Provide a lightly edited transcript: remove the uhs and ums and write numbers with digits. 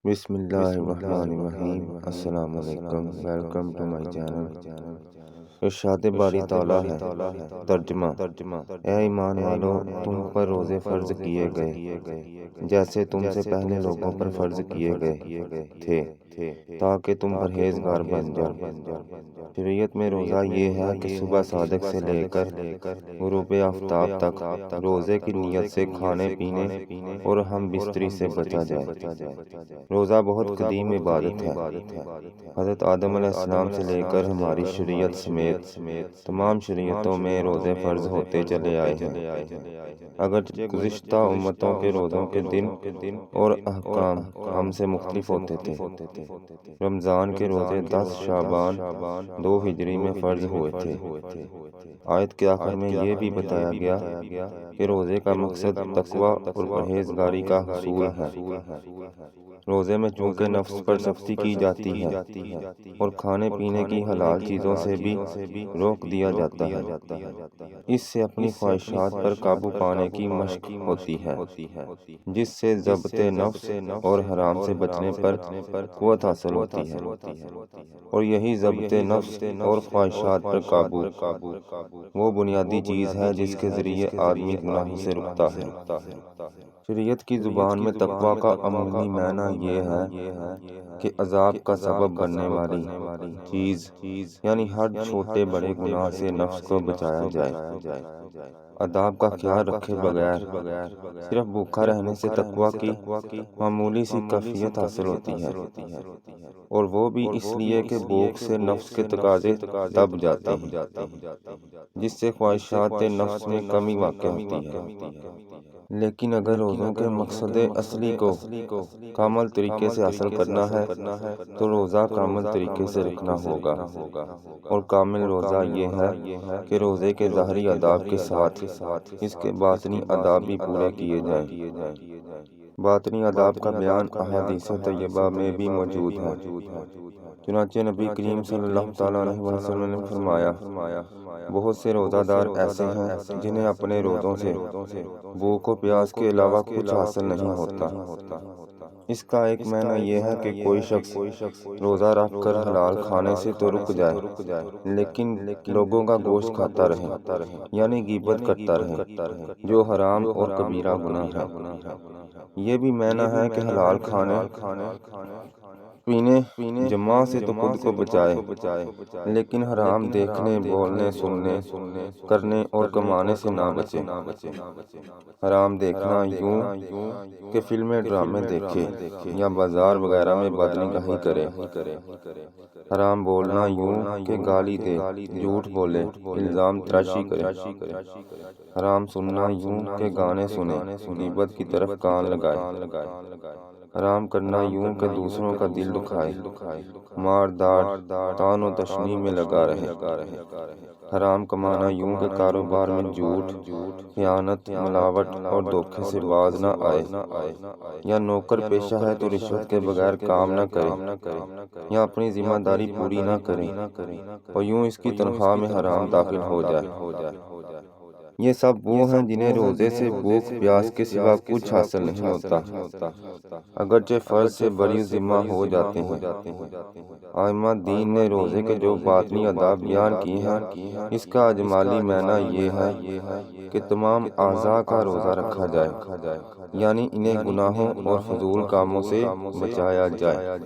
بسم اللہ الرحمن الرحیم۔ السلام علیکم، ویلکم ٹو مائی چینل۔ ارشاد باری تعالیٰ ہے۔ ترجمہ: اے ایمان والو، تم پر روزے فرض کیے گئے جیسے تم سے پہلے لوگوں پر فرض کیے گئے تھے تاکہ تم پرہیزگار بن جاؤ۔ شریعت میں روزہ یہ ہے کہ صبح صادق سے لے کر غروب آفتاب تک روزے کی نیت سے کھانے پینے اور ہم بستری سے بچا جائے۔ روزہ بہت قدیم عبادت ہے۔ حضرت آدم علیہ السلام سے لے کر ہماری شریعت سمیت تمام شریعتوں میں روزے فرض ہوتے چلے آئے ہیں۔ اگرچہ گزشتہ امتوں کے روزوں کے دن اور احکام ہم سے مختلف ہوتے تھے۔ رمضان کے روزے 10 شعبان 2 ہجری میں فرض ہوئے تھے۔ آیت کے آخر میں یہ بھی بتایا گیا کہ روزے کا مقصد تقویٰ اور پرہیزگاری کا حصول ہے۔ روزے میں چونکہ نفس پر سختی کی جاتی ہے اور کھانے پینے کی حلال چیزوں سے بھی روک دیا جاتا ہے، اس سے اپنی خواہشات پر قابو پانے کی مشق ہوتی ہے، جس سے ضبط نفس اور حرام سے بچنے پر قوت حاصل ہوتی ہے، اور یہی ضبط نفس اور خواہشات پر قابو وہ بنیادی چیز ہے جس کے ذریعے آدمی گناہوں سے رکتا ہے۔ شریعت کی زبان میں تقویٰ کا عمومی معنی یہ ہے کہ عذاب کا سبب بننے والی چیز یعنی ہر چھوٹے بڑے گناہ سے نفس کو بچایا جائے۔ آداب کا خیال رکھے بغیر صرف بھوکا رہنے سے تقویٰ کی معمولی سی کیفیت حاصل ہوتی ہے، اور وہ بھی اس لیے کہ بھوک سے نفس کے تقاضے دب جاتے ہیں، جس سے خواہشات نفس میں کمی واقع ہوتی ہے۔ لیکن اگر روزوں کے مقصد اصلی کو کامل طریقے سے حاصل کرنا ہے تو روزہ کامل طریقے سے رکھنا ہوگا، اور کامل روزہ یہ ہے کہ روزے کے ظاہری آداب کے ساتھ اس کے باطنی آداب بھی پورے کیے جائیں۔ باطنی آداب کا بیان احادیث طیبہ میں بھی موجود ہے۔ چنانچہ نبی کریم صلی اللہ تعالیٰ علیہ وسلم نے فرمایا، بہت سے روزہ دار ایسے ہیں جنہیں اپنے روزوں سے بھوک و پیاس کے علاوہ کچھ حاصل نہیں ہوتا۔ اس کا ایک معنی یہ ہے کہ کوئی شخص روزہ رکھ کر حلال کھانے سے تو رک جائے لیکن لوگوں کا گوشت کھاتا رہے، یعنی غیبت کرتا رہے، جو حرام اور کبیرہ گناہ ہے۔ یہ بھی معنی ہے کہ حلال کھانے پینے جماع سے تو خود کو بچائے لیکن حرام دیکھنے، بولنے، سننے، کرنے اور کمانے سے نہ بچے۔ حرام دیکھنا یوں کہ فلمیں ڈرامے دیکھے یا بازار وغیرہ میں بدنگاہی کرے۔ حرام بولنا یوں کہ گالی دے، جھوٹ بولے، الزام تراشی کرے۔ حرام سننا یوں کہ گانے سنے، غیبت کی طرف کان لگائے۔ حرام کرنا یوں کہ دوسروں کا دل دکھائے، مار داڑ، طعن و تشنیع میں لگا رہے۔ حرام کمانا یوں کہ کاروبار میں جھوٹ، خیانت، ملاوٹ اور دھوکے سے باز نہ آئے، یا نوکر پیشہ ہے تو رشوت کے بغیر کام نہ کرے یا اپنی ذمہ داری پوری نہ کرے اور یوں اس کی تنخواہ میں حرام داخل ہو جائے۔ یہ سب وہ ہیں جنہیں روزے سے بھوک پیاس کے سوا کچھ حاصل نہیں ہوتا، اگرچہ فرض سے بری ذمہ ہو جاتے ہیں۔ ائمہ دین نے روزے کے جو باطنی آداب بیان کیے ہیں، اس کا اجمالی معنی یہ ہے کہ تمام اعضاء کا روزہ رکھا جائے، یعنی انہیں گناہوں اور فضول کاموں سے بچایا جائے۔